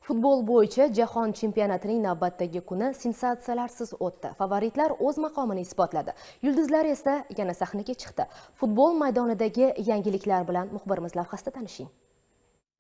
Futbol bo'yicha jahon chempionatining navbatdagi kuni sensatsiyalarsiz o'tdi. Favoritlar o'z maqomini isbotladi. Yulduzlar esa yana sahnaga chiqdi. Futbol maydonidagi yangiliklar bilan muxbirimiz lavhasida tanishing.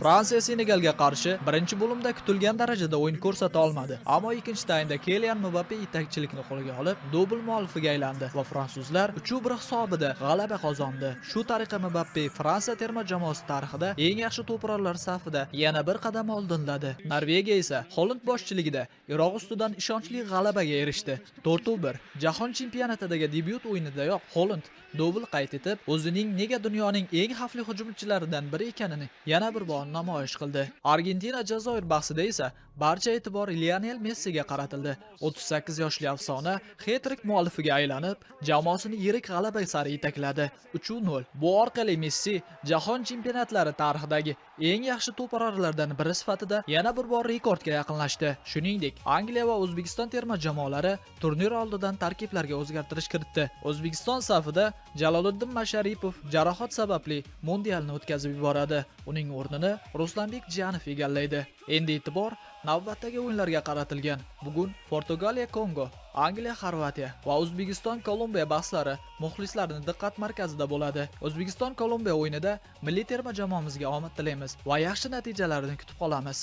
Fransiya Senegalga qarshi birinchi bo'limda kutilgan darajada o'yin ko'rsata olmadi. Ammo ikkinchi taymda Kylian Mbappe yetakchilikni qo'lga olib, dubl muallifiga aylandi va fransuzlar 3-1 hisobida g'alaba qozondi. Shu tariqa Mbappe Fransiya terma jamoasi tarixida eng yaxshi to'purarlar safida yana bir qadam oldinladi. Norvegiya esa Holland boshchiligida Iroq ustidan ishonchli g'alabaga erishdi. 4-1. Jahon chempionatidagi debyut o'yinidayoq Holland dubl qayd etib, o'zining nega dunyoning eng xavfli hujumchilaridan biri ekanini yana bir bor namoyish qildi. Argentina Jazoir bahsida esa barcha e'tibor Lionel Messiga qaratildi. 38 yoshli afsona hat-trick muallifiga aylanib, jamoasini yirik g'alaba sari yetakladi. 3-0. Bu orqali Messi jahon chempionatlari tarixidagi eng yaxshi to'purarlardan biri sifatida yana bir bor rekordga yaqinlashdi. Shuningdek, Angliya va O'zbekiston terma jamoalari turnir oldidan tarkiblarga o'zgartirish kiritdi. O'zbekiston safida Jaloliddin Masharipov jarohat sababli mundialni o'tkazib yuboradi. Uning o'rnini Ruslanbek Jiyanov egallaydi. Endi e'tibor navbatdagi o'yinlarga qaratilgan. Bugun Portugaliya Kongo, Angliya Xorvatiya va O'zbekiston Kolumbiya bahslari muxlislarning diqqat markazida bo'ladi. O'zbekiston Kolumbiya o'yinida milliy terma jamoamizga omad tilaymiz va yaxshi natijalarni kutib qolamiz.